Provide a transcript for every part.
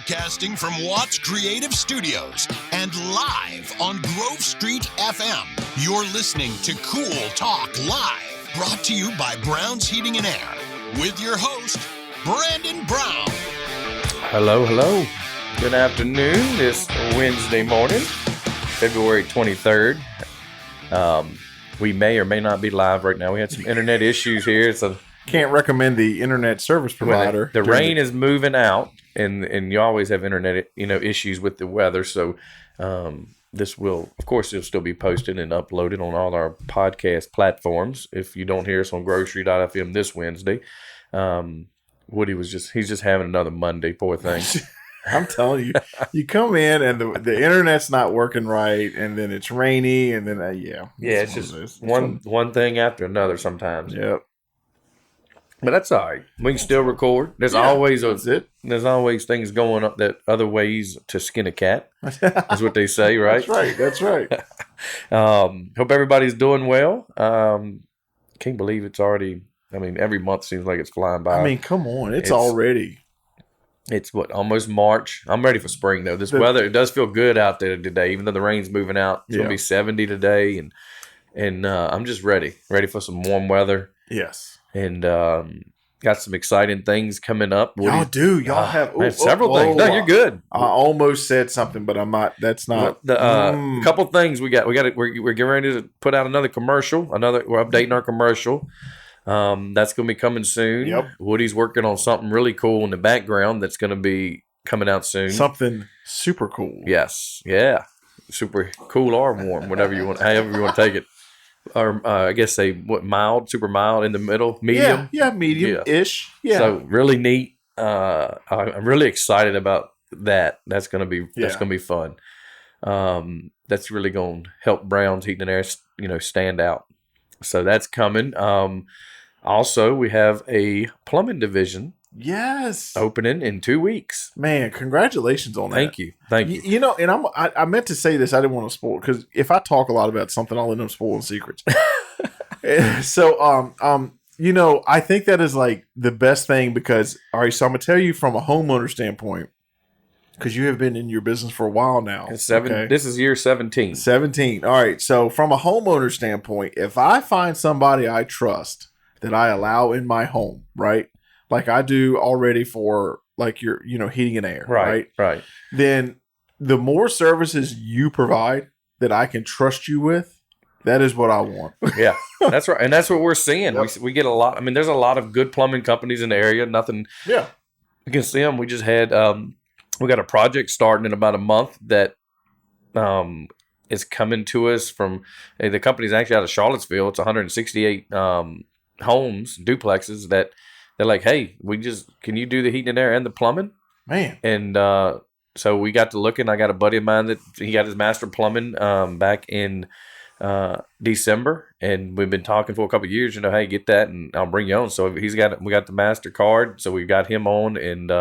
Broadcasting from Watts Creative Studios and live on Grove Street FM. You're listening to Cool Talk Live, brought to you by Brown's Heating and Air, with your host, Brandon Brown. Hello. Good afternoon this Wednesday morning, February 23rd. We may or may not be live right now. We had some internet issues here, so can't recommend the internet service provider. The rain is moving out, and you always have internet issues with the weather. So this will, of course, it'll still be posted and uploaded on all our podcast platforms. If you don't hear us on Grocery.fm this Wednesday, Woody he's just having another Monday, poor thing. I'm telling you, you come in and the internet's not working right, and then it's rainy, and then it's just one thing after another sometimes. Yep. But that's all right. We can still record. There's always things going up that other ways to skin a cat. Is what they say, right? That's right. Hope everybody's doing well. Can't believe it's already. I mean, every month seems like it's flying by. I mean, come on, it's already. It's almost March. I'm ready for spring though. This weather, it does feel good out there today, even though the rain's moving out. It's gonna be 70 today, and I'm just ready for some warm weather. Yes. And got some exciting things coming up. Y'all have several things. No, you're good. I almost said something, but I'm not. That's not. A couple things we got. We're getting ready to put out another commercial. We're updating our commercial. That's going to be coming soon. Yep. Woody's working on something really cool in the background that's going to be coming out soon. Something super cool. Yes. Yeah. Super cool or warm, however you want to take it. Or I guess mild, super mild, in the middle, medium. Yeah, medium-ish. Yeah. So really neat. I'm really excited about that. That's gonna be fun. That's really gonna help Brown's Heating and Air, stand out. So that's coming. Also, we have a plumbing division. Yes. Opening in 2 weeks. Man, congratulations on that. Thank you. And I meant to say this. I didn't want to spoil, because if I talk a lot about something, I'll end up spoiling secrets. So, I think that is like the best thing, because, all right, so I'm going to tell you from a homeowner standpoint, because you have been in your business for a while now. This is year 17. 17. All right. So from a homeowner standpoint, if I find somebody I trust that I allow in my home, right? Like I do already for like your, heating and air, right? Right. Then the more services you provide that I can trust you with, that is what I want. Yeah, that's right. And that's what we're seeing. Yep. We get a lot. I mean, there's a lot of good plumbing companies in the area. Nothing against them. We just had, we got a project starting in about a month that is coming to us from, the company's actually out of Charlottesville. It's 168 homes, duplexes that, they're like, hey, can you do the heating and air and the plumbing? Man. And so we got to looking. I got a buddy of mine that he got his master plumbing back in December. And we've been talking for a couple of years, hey, get that and I'll bring you on. So we got the master card. So we got him on, and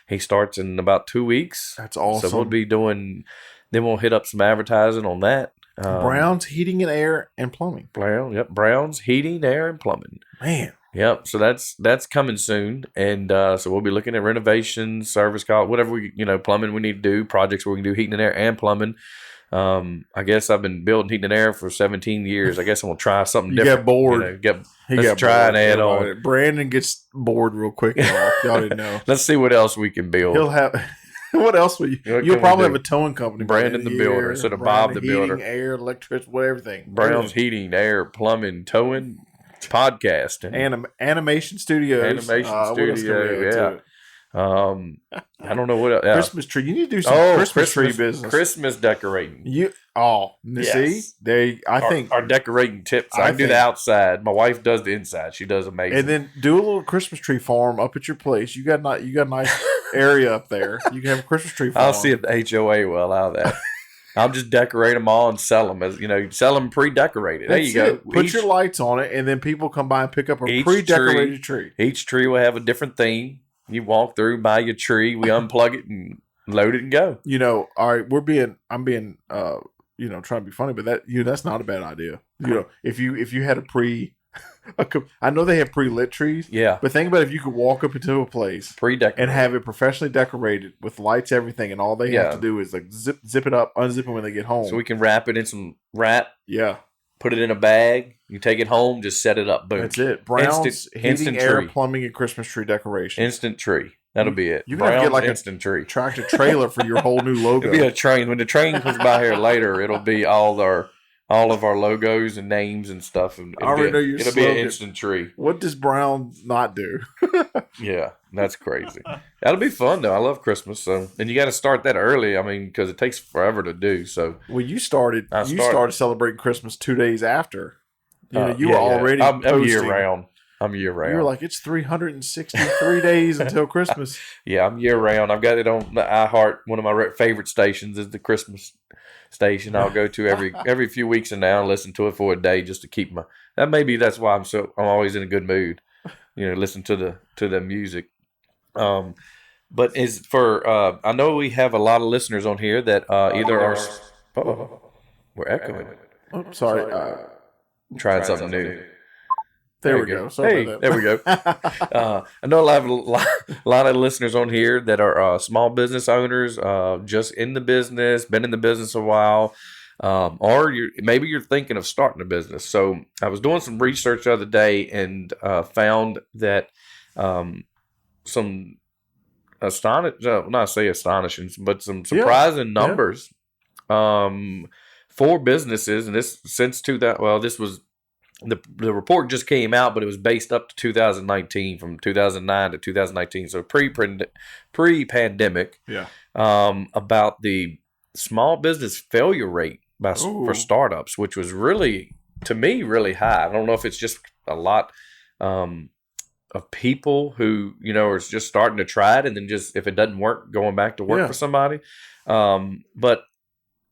he starts in about 2 weeks. That's awesome. So we'll be then we'll hit up some advertising on that. Brown's Heating and Air and Plumbing. Brown's Heating, Air, and Plumbing. Man. Yep. So that's coming soon, and so we'll be looking at renovations, service call, whatever plumbing we need to do, projects where we can do heating and air and plumbing. I guess I've been building heating and air for 17 years. I guess I'm gonna try something different. Get bored. Let's try and add on. Brandon gets bored real quick. Y'all didn't know. Let's see what else we can build. He'll have. What else will you? You'll probably have a towing company. Brandon the builder instead of Bob the builder. Heating, air, electricity, everything. Brown's Heating, Air, Plumbing, Towing, podcast, and Animation Studios. Yeah. I don't know what else. Christmas tree. You need to do some Christmas tree business. Christmas decorating. See, I think our decorating tips. I do the outside. My wife does the inside. She does amazing. And then do a little Christmas tree farm up at your place. You got a nice area up there. You can have a Christmas tree farm. I'll see if the HOA will allow that. I'll just decorate them all and sell them sell them pre-decorated. There you go. Put your lights on it, and then people come by and pick up a pre-decorated tree. Each tree will have a different theme. You walk through, buy your tree, we unplug it and load it and go. All right, I'm being trying to be funny, but that's not a bad idea. If you had a I know they have pre-lit trees. Yeah. But think about if you could walk up into a place Pre-decorated and have it professionally decorated with lights, everything, and all they have to do is like zip it up, unzip it when they get home. So we can wrap it in some wrap. Yeah. Put it in a bag. You take it home, just set it up. Boom. That's it. Brown's heating, air, plumbing, and Christmas tree decoration. Instant tree. That'll be it. You can get like instant tree. Tractor trailer for your whole new logo. It'll be a train. When the train comes by here later, it'll be all of our logos and names and stuff. And I already know your it'll slogan. be an instant tree. What does Brown not do? Yeah, that's crazy. That'll be fun though. I love Christmas, so and you got to start that early. I mean, because it takes forever to do. So well, you started celebrating Christmas 2 days after. You were already. I'm year round. You were like, it's 363 days until Christmas. Yeah, I'm year round. I've got it on the iHeart. One of my favorite stations is the Christmas station. I'll go to every few weeks and now and listen to it for a day just to keep my. That's why I'm always in a good mood. Listen to the music. But is for I know we have a lot of listeners on here that either are. We're echoing. Oh, sorry. Trying something new. There we go. Sorry about that. There we go. I know a lot of listeners on here that are small business owners, just in the business, been in the business a while, or maybe you're thinking of starting a business. So I was doing some research the other day and found that some astonishing, but some surprising numbers for businesses, and this since 2000. Well, this was. The report just came out, but it was based up to 2019, from 2009 to 2019, so pre-pandemic. Yeah. About the small business failure rate for startups, which was really, to me, really high. I don't know if it's just a lot of people who are just starting to try it, and then just if it doesn't work, going back to work for somebody. But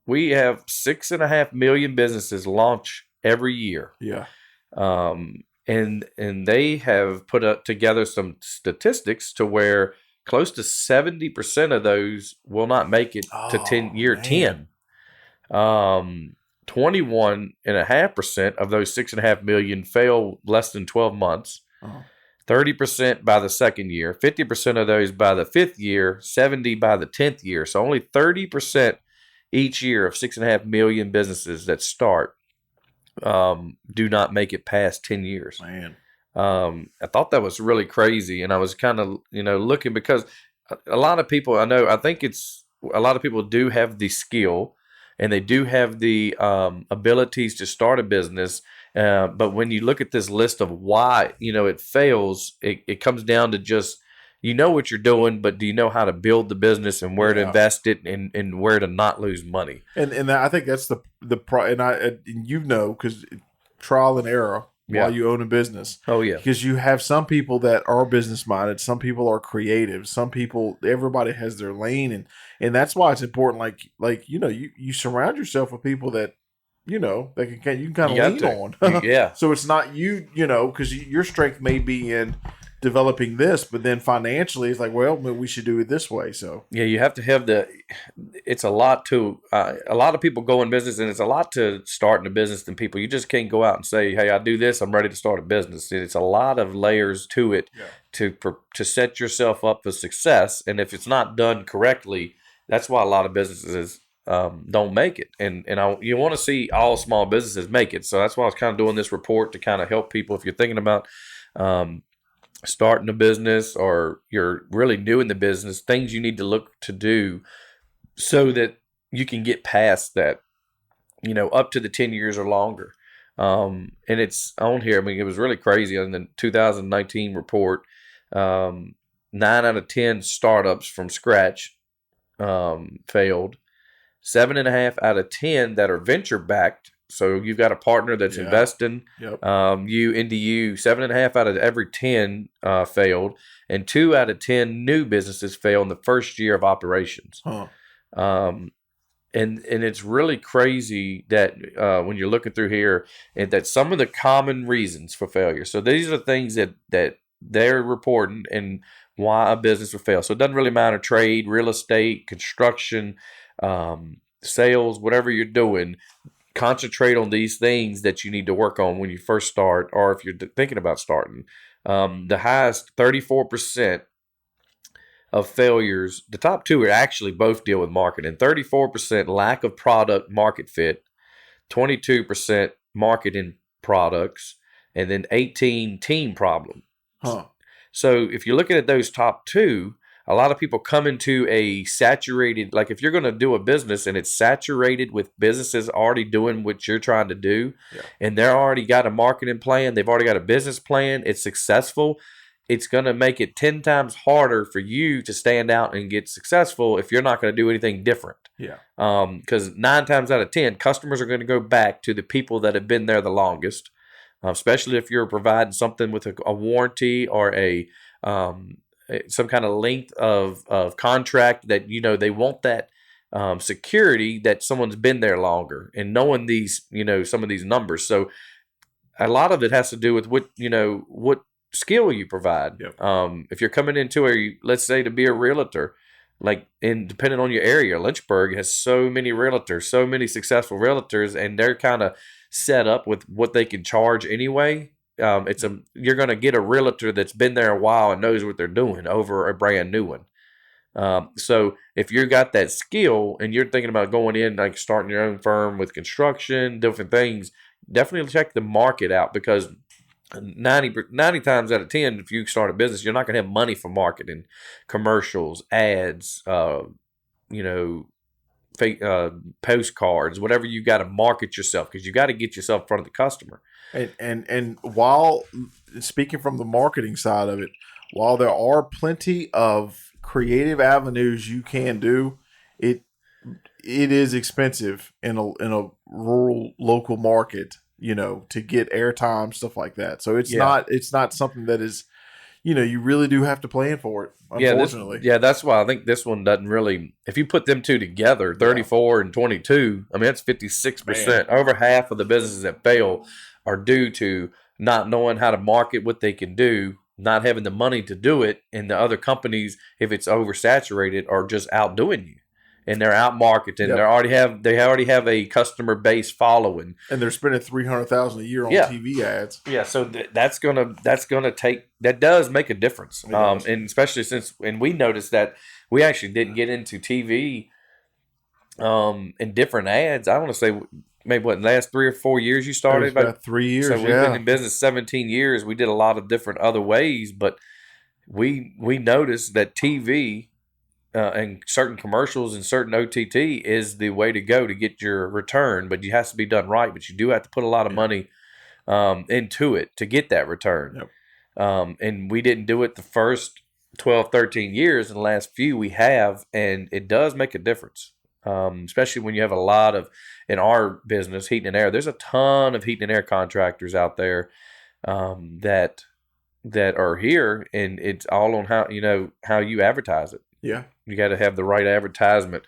we have 6.5 million businesses launch every year. Yeah. And they have put together some statistics to where close to 70% of those will not make it to year 10. 21.5% of those 6.5 million fail less than 12 months. 30% by the second year, 50% of those by the fifth year, 70% by the 10th year. So only 30% each year of 6.5 million businesses that start do not make it past 10 years. Man. I thought that was really crazy, and I was kind of looking, because a lot of people a lot of people do have the skill and they do have the abilities to start a business, but when you look at this list of why it fails, it comes down to just what you're doing, but do you know how to build the business and where to invest it and where to not lose money? And I think that's the because trial and error while you own a business. Oh yeah, because you have some people that are business minded, some people are creative, some people, everybody has their lane, and that's why it's important. Like you surround yourself with people that that you can kind of lean on. Yeah. So it's not because your strength may be in developing this, but then financially it's like, well, we should do it this way. So yeah, you have to have it's a lot to a lot of people go in business, and it's a lot to starting a business than people. You just can't go out and say, hey, I do this, I'm ready to start a business. It's a lot of layers to it to set yourself up for success. And if it's not done correctly, that's why a lot of businesses don't make it. And you want to see all small businesses make it. So that's why I was kind of doing this report to kind of help people. If you're thinking about starting a business, or you're really new in the business, things you need to look to do so that you can get past that, up to the 10 years or longer. And it's on here. I mean, it was really crazy. In the 2019 report, 9 out of 10 startups from scratch failed. 7.5 out of 10 that are venture backed. So you've got a partner that's investing. Yep. 7.5 out of every 10 failed, and 2 out of 10 new businesses fail in the first year of operations. Huh. And it's really crazy that when you're looking through here, and that some of the common reasons for failure. So these are the things that they're reporting and why a business will fail. So it doesn't really matter, trade, real estate, construction, sales, whatever you're doing. concentrate on these things that you need to work on when you first start, or if you're thinking about starting. The highest 34% of failures, the top two are actually both deal with marketing. 34% lack of product market fit, 22% marketing products, and then 18 team problem. Huh. So if you're looking at those top two, a lot of people come into a saturated, like if you're going to do a business and it's saturated with businesses already doing what you're trying to do, and they're already got a marketing plan, they've already got a business plan, it's successful, it's going to make it 10 times harder for you to stand out and get successful if you're not going to do anything different. Yeah. Because 9 times out of 10, customers are going to go back to the people that have been there the longest, especially if you're providing something with a warranty or some kind of length of contract that, they want that security that someone's been there longer and knowing these, some of these numbers. So a lot of it has to do with what skill you provide. Yep. If you're coming into let's say to be a realtor, depending on your area, Lynchburg has so many realtors, so many successful realtors, and they're kind of set up with what they can charge anyway. You're going to get a realtor that's been there a while and knows what they're doing over a brand new one. So if you got that skill and you're thinking about going in, like starting your own firm with construction, different things, definitely check the market out, because 90 times out of 10, if you start a business, you're not going to have money for marketing, commercials, ads, fake postcards, whatever. You got to market yourself, because you got to get yourself in front of the customer. And while speaking from the marketing side of it, while there are plenty of creative avenues you can do, it is expensive in a rural local market, to get airtime, stuff like that. So it's not something that is, you really do have to plan for it, unfortunately. That's why I think this one doesn't really, if you put them two together, 34 and 22, I mean, that's 56%. Man. Over half of the businesses that fail are due to not knowing how to market what they can do, not having the money to do it, and the other companies, if it's oversaturated, are just outdoing you. And they're out marketing. Yep. They already have a customer base following, and they're spending $300,000 a year on TV ads. Yeah, so that's gonna take, that does make a difference. And especially and we noticed that we actually didn't get into TV, in different ads. I want to say maybe in the last 3 or 4 years you started. About 3 years. So we've been in business 17 years. We did a lot of different other ways, but we noticed that TV. And certain commercials and certain OTT is the way to go to get your return, but it has to be done right. But you do have to put a lot of money into it to get that return. Yep. And we didn't do it the first 12, 13 years. In the last few we have, and it does make a difference, especially when you have a lot of, in our business, heating and air. There's a ton of heating and air contractors out there that are here, and it's all on how you advertise it. Yeah. You got to have the right advertisement.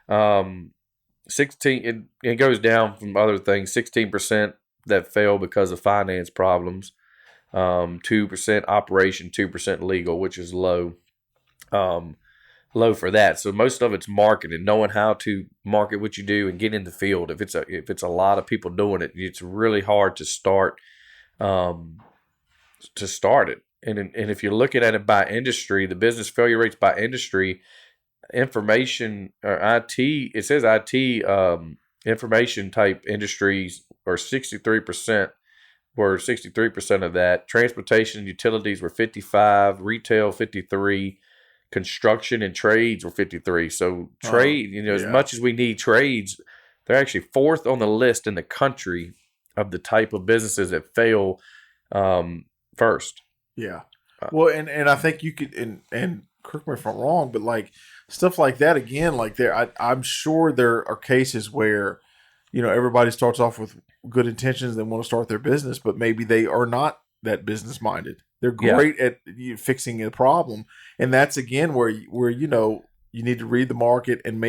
16, it goes down from other things. 16% that fail because of finance problems. 2% operation, 2% legal, which is low. Low for that. So most of it's marketing, knowing how to market what you do and get in the field. If it's a lot of people doing it, it's really hard to start it. And if you're looking at it by industry, the business failure rates by industry, information or IT, it says IT information type industries are 63%, were 63% of that. Transportation and utilities were 55, retail 53, construction and trades were 53. So trade, as much as we need trades, they're actually fourth on the list in the country of the type of businesses that fail first. Yeah. Well, and I think you could, and correct me if I'm wrong, but like stuff like that, again, like I'm sure there are cases where, everybody starts off with good intentions. They want to start their business, but maybe they are not that business minded. They're great at fixing a problem. And that's again where you need to read the market and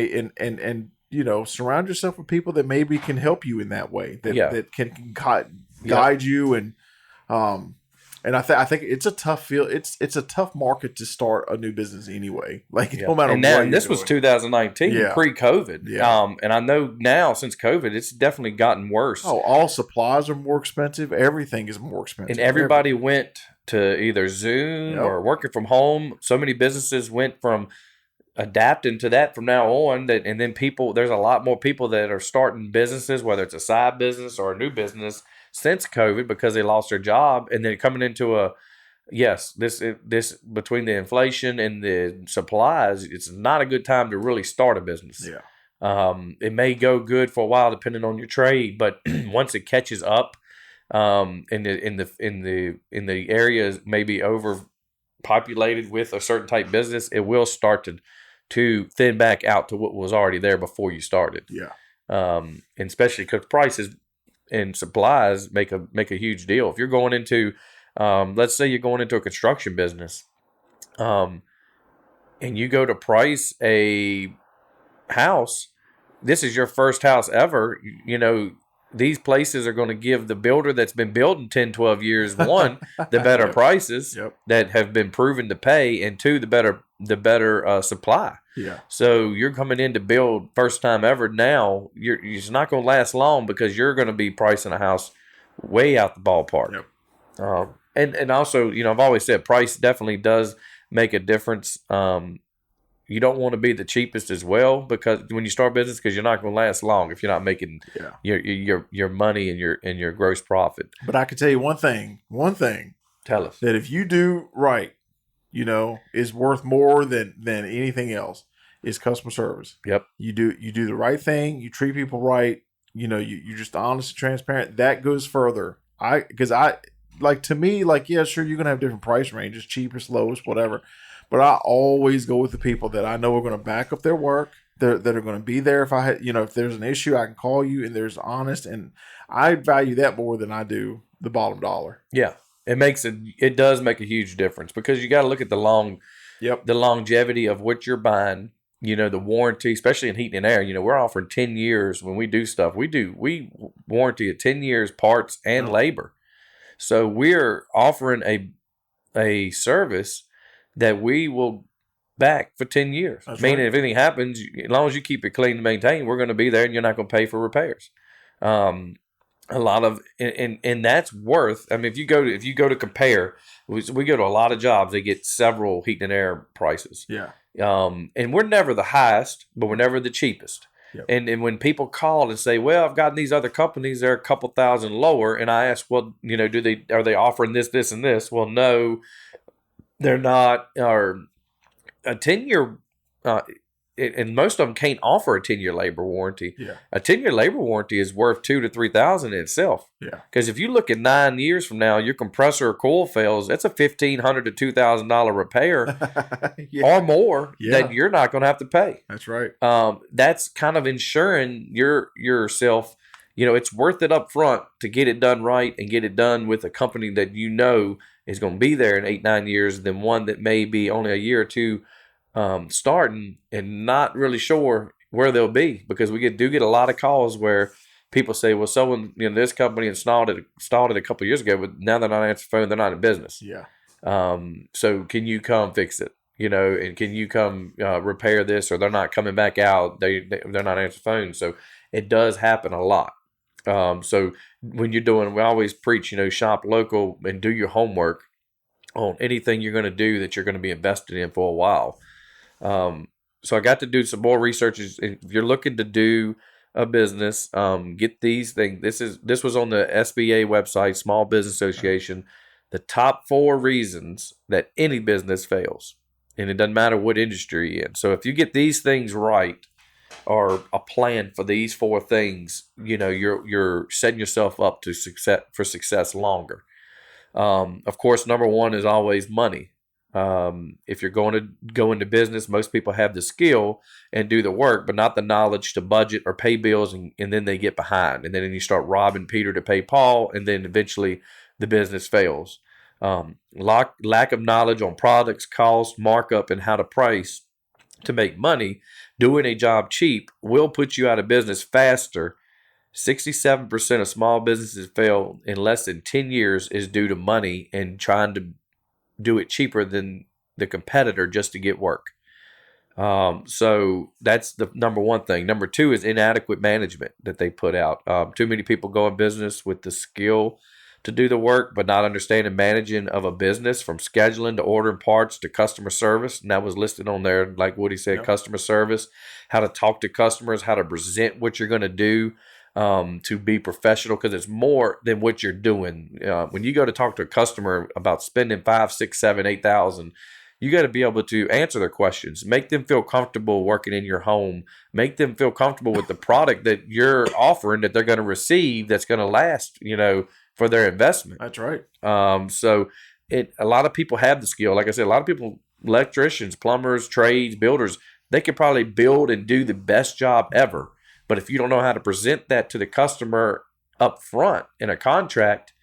surround yourself with people that maybe can help you in that way, that can guide you and, And I think it's a tough field. It's a tough market to start a new business anyway. Like no matter and what. This was 2019, pre-COVID. Yeah. And I know now since COVID, it's definitely gotten worse. Oh, all supplies are more expensive. Everything is more expensive. And everybody went to either Zoom or working from home. So many businesses went from adapting to that from now on. And then there's a lot more people that are starting businesses, whether it's a side business or a new business, since COVID because they lost their job, and then coming into this between the inflation and the supplies, it's not a good time to really start a business. Yeah. It may go good for a while depending on your trade, but once it catches up, in the areas maybe overpopulated with a certain type business, it will start to thin back out to what was already there before you started. Yeah. And especially because prices and supplies make a huge deal. If you're going into, let's say you're going into a construction business, and you go to price a house, this is your first house ever, these places are going to give the builder that's been building 10, 12 years, one, the better prices that have been proven to pay, and two, the better supply. Yeah. So you're coming in to build first time ever. Now it's not going to last long because you're going to be pricing a house way out the ballpark. Yep. And also, I've always said price definitely does make a difference. You don't want to be the cheapest as well, because when you start business, because you're not going to last long if you're not making your money and your gross profit. But I can tell you one thing. Tell us. That if you do right, is worth more than anything else, is customer service. Yep. You do the right thing. You treat people right. You're just honest and transparent. That goes further. To me, yeah, sure, you're gonna have different price ranges, cheapest, lowest, whatever. But I always go with the people that I know are going to back up their work. That are going to be there if if there's an issue, I can call you, and there's honest. And I value that more than I do the bottom dollar. Yeah, it does make a huge difference, because you got to look at the longevity of what you're buying. The warranty, especially in heating and air. We're offering 10 years when we do stuff. We warranty at 10 years parts and labor. So we're offering a service that we will back for 10 years. That's Meaning right. If anything happens, as long as you keep it clean and maintained, we're going to be there, and you're not going to pay for repairs. A lot of, and that's worth, if you go to compare, we go to a lot of jobs, they get several heat and air prices. Yeah. And we're never the highest, but we're never the cheapest. Yep. And when people call and say, well, I've gotten these other companies, they're a couple thousand lower. And I ask, well, are they offering this, this, and this? Well, no, they're not. Or a 10-year, and most of them can't offer a 10-year labor warranty. Yeah. A 10-year labor warranty is worth $2,000 to $3,000 in itself. Yeah. Because if you look at 9 years from now, your compressor or coil fails, that's a $1,500 to $2,000 repair or more that you're not going to have to pay. That's right. That's kind of ensuring yourself. It's worth it up front to get it done right and get it done with a company that is going to be there in 8-9 years, than one that may be only a year or two starting and not really sure where they'll be. Because we do get a lot of calls where people say, well, someone, this company installed it a couple of years ago, but now they're not answering the phone, they're not in business. Yeah. So can you come fix it? And can you come repair this? Or they're not coming back out. They're not answering phones. So it does happen a lot. So when we always preach, shop local and do your homework on anything you're going to do that you're going to be invested in for a while. So I got to do some more research. If you're looking to do a business, get these things. This was on the SBA website, Small Business Association, the top 4 reasons that any business fails. And it doesn't matter what industry you're in. So if you get these things right, or a plan for these 4 things, you're setting yourself up for success longer. Of course, number 1 is always money. If you're going to go into business, most people have the skill and do the work, but not the knowledge to budget or pay bills, and then they get behind. And then you start robbing Peter to pay Paul, and then eventually the business fails. Lack of knowledge on products, cost, markup, and how to price to make money. Doing a job cheap will put you out of business faster 67% of small businesses fail in less than 10 years is due to money and trying to do it cheaper than the competitor just to get work. So that's the number one thing. Number two is inadequate management that they put out. Too many people go in business with the skill to do the work, but not understanding managing of a business, from scheduling to ordering parts to customer service. And that was listed on there, like Woody said, customer service, how to talk to customers, how to present what you're going to do, to be professional, because it's more than what you're doing. When you go to talk to a customer about spending 5, 6, 7, 8,000, you got to be able to answer their questions, make them feel comfortable working in your home, make them feel comfortable with the product that you're offering that they're going to receive that's going to last, for their investment. That's right. So a lot of people have the skill. Like I said, a lot of people, electricians, plumbers, trades, builders, they could probably build and do the best job ever. But if you don't know how to present that to the customer up front in a contract,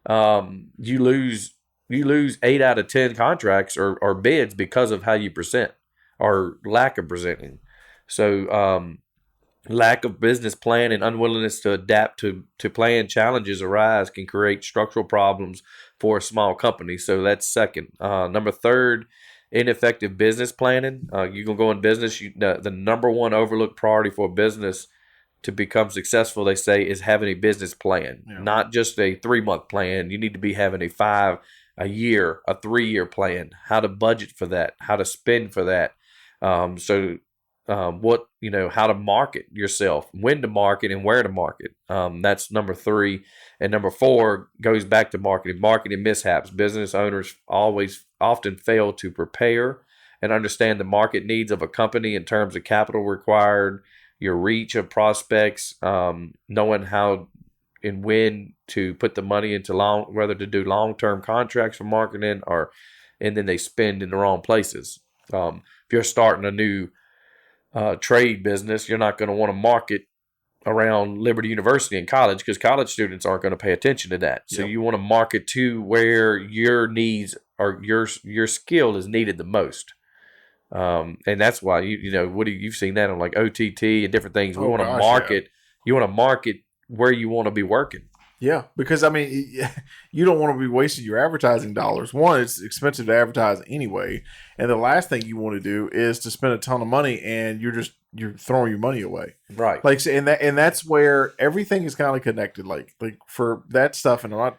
you lose 8 out of 10 contracts or bids because of how you present or lack of presenting. So lack of business plan and unwillingness to adapt to plan challenges arise can create structural problems for a small company. So that's second. Number third, ineffective business planning. You can go in business. The number one overlooked priority for a business to become successful, they say, is having a business plan, not just a 3-month plan. You need to be having a year, a 3-year plan, how to budget for that, how to spend for that. How to market yourself, when to market and where to market. That's number 3. And number 4 goes back to marketing mishaps. Business owners often fail to prepare and understand the market needs of a company in terms of capital required, your reach of prospects, knowing how and when to put the money into whether to do long-term contracts for marketing and then they spend in the wrong places. If you're starting a new trade business, you're not going to want to market around Liberty University in college, because college students aren't going to pay attention to that. So you want to market to where your needs or your skill is needed the most. And that's why Woody, you've seen that on like OTT and different things. We want to market. You want to market where you want to be working. Yeah, because you don't want to be wasting your advertising dollars. One, it's expensive to advertise anyway, and the last thing you want to do is to spend a ton of money and you're throwing your money away. Right. Like, and that's where everything is kind of connected. Like for that stuff, and I'm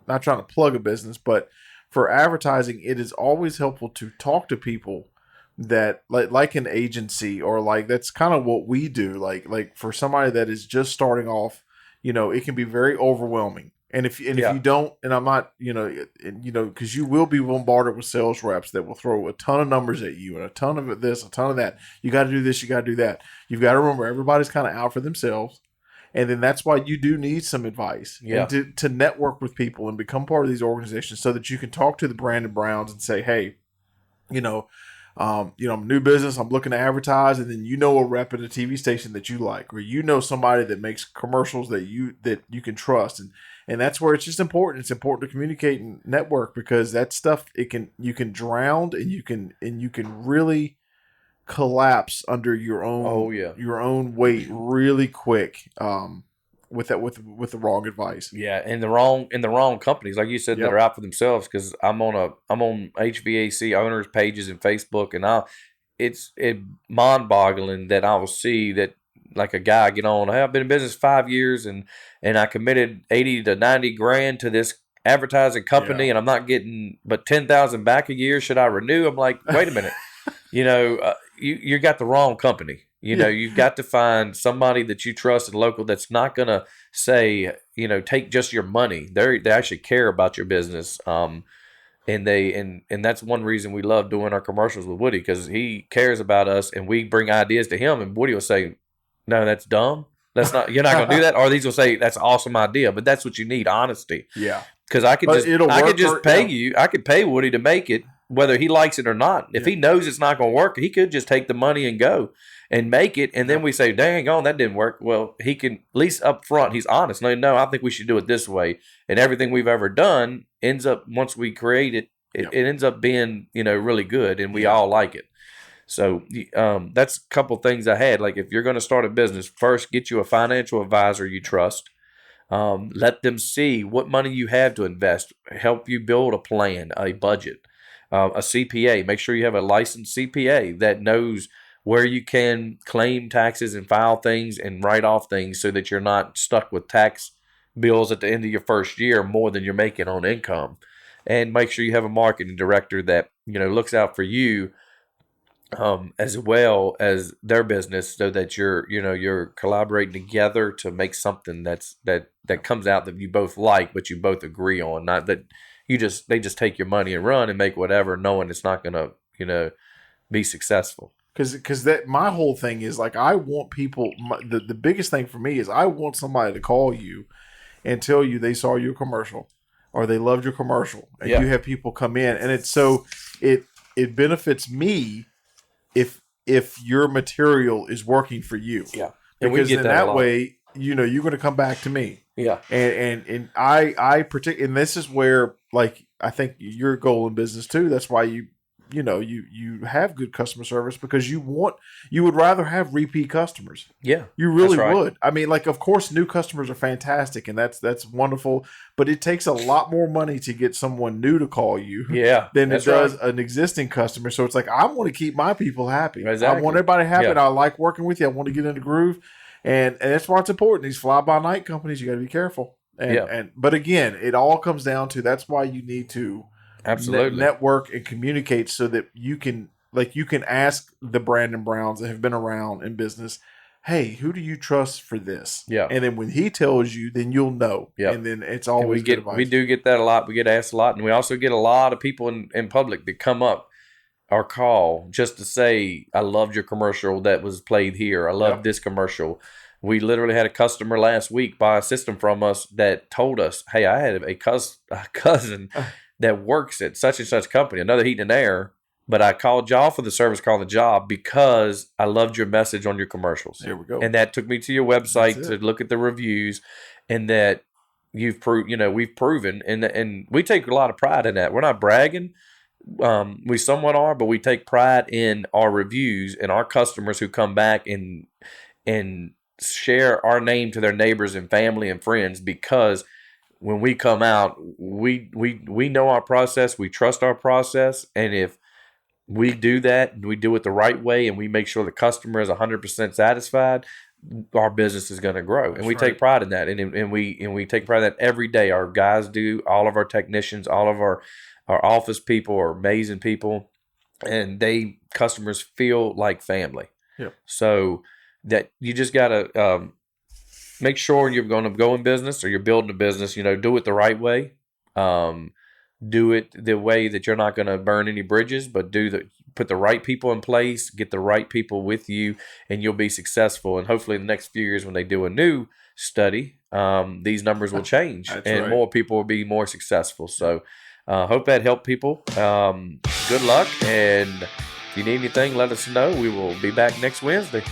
not trying to plug a business, but for advertising, it is always helpful to talk to people that like an agency, or like that's kind of what we do. Like for somebody that is just starting off. It can be very overwhelming. And if you don't, and I'm not, because you will be bombarded with sales reps that will throw a ton of numbers at you and a ton of this, a ton of that. You got to do this, you got to do that. You've got to remember, everybody's kind of out for themselves. And then that's why you do need some advice and to network with people and become part of these organizations so that you can talk to the Brandon Browns and say, hey, I'm a new business, I'm looking to advertise, and then a rep at a TV station that you like, or somebody that makes commercials that you can trust, and that's where it's just important. It's important to communicate and network, because that stuff you can drown and you can really collapse under your own weight really quick. With the wrong advice. Yeah, and the wrong companies, like you said, that are out for themselves. Because I'm on HVAC owners pages in Facebook, and it's mind-boggling that I will see that, like, a guy get on, hey, I've been in business 5 years and I committed 80 to 90 grand to this advertising company, and I'm not getting but 10,000 back a year. Should I renew? I'm like, wait a minute, you got the wrong company. You've got to find somebody that you trust and local that's not going to say, take just your money. They actually care about your business. And that's one reason we love doing our commercials with Woody, because he cares about us and we bring ideas to him, and Woody will say, no, that's dumb. That's not, you're not going to do that. Or these will say, that's an awesome idea, but that's what you need, honesty. Yeah. Because I could just pay you. I could pay Woody to make it, whether he likes it or not. If he knows it's not going to work, he could just take the money and go and make it. And then we say, dang on, that didn't work. Well, he can, at least up front, he's honest. No, I think we should do it this way. And everything we've ever done ends up, once we create it, it ends up being, really good, and we all like it. So that's a couple things I had. Like, if you're going to start a business, first get you a financial advisor you trust. Let them see what money you have to invest. Help you build a plan, a budget. A CPA. Make sure you have a licensed CPA that knows where you can claim taxes and file things and write off things so that you're not stuck with tax bills at the end of your first year more than you're making on income. And make sure you have a marketing director that, looks out for you as well as their business, so that you're collaborating together to make something that comes out that you both like, but you both agree on. Not that they just take your money and run and make whatever, knowing it's not going to, be successful. Because that my whole thing is like, I want people. The biggest thing for me is I want somebody to call you and tell you they saw your commercial or they loved your commercial, and you have people come in, and it's so it benefits me if your material is working for you. Yeah, and because in that way, you're going to come back to me. Yeah, and I and this is where, like, I think your goal in business too. That's why you have good customer service, because you would rather have repeat customers. Yeah, you really would. I mean, like, of course, new customers are fantastic, and that's wonderful. But it takes a lot more money to get someone new to call you, than it does an existing customer. So it's like, I want to keep my people happy. Exactly. I want everybody happy. And I like working with you. I want to get in the groove, and that's why it's important. These fly by night companies, you got to be careful. But again, it all comes down to, that's why you need to. Absolutely. Network and communicate, so that you can ask the Brandon Browns that have been around in business, hey, who do you trust for this? Yeah. And then when he tells you, then you'll know. Yeah. And then it's always good advice. We do get that a lot. We get asked a lot. And we also get a lot of people in public that come up or call just to say, I loved your commercial that was played here. I love this commercial. We literally had a customer last week buy a system from us that told us, hey, I had a cousin that works at such and such company, another heating and air, but I called y'all for the service call on the job because I loved your message on your commercials. There we go. And that took me to your website to look at the reviews, and that we've proven, and we take a lot of pride in that. We're not bragging. We somewhat are, but we take pride in our reviews and our customers who come back and share our name to their neighbors and family and friends, because when we come out, we know our process, we trust our process, and if we do that and we do it the right way and we make sure the customer is 100% satisfied, our business is going to grow. And we take pride in that, and we take pride in that every day. Our guys do, all of our technicians, all of our office people are amazing people, and customers feel like family. Yeah. So that you just got to make sure you're going to go in business or you're building a business, do it the right way. Do it the way that you're not going to burn any bridges, but put the right people in place, get the right people with you, and you'll be successful. And hopefully in the next few years, when they do a new study, these numbers will change and more people will be more successful. So hope that helped people. Good luck. And if you need anything, let us know. We will be back next Wednesday.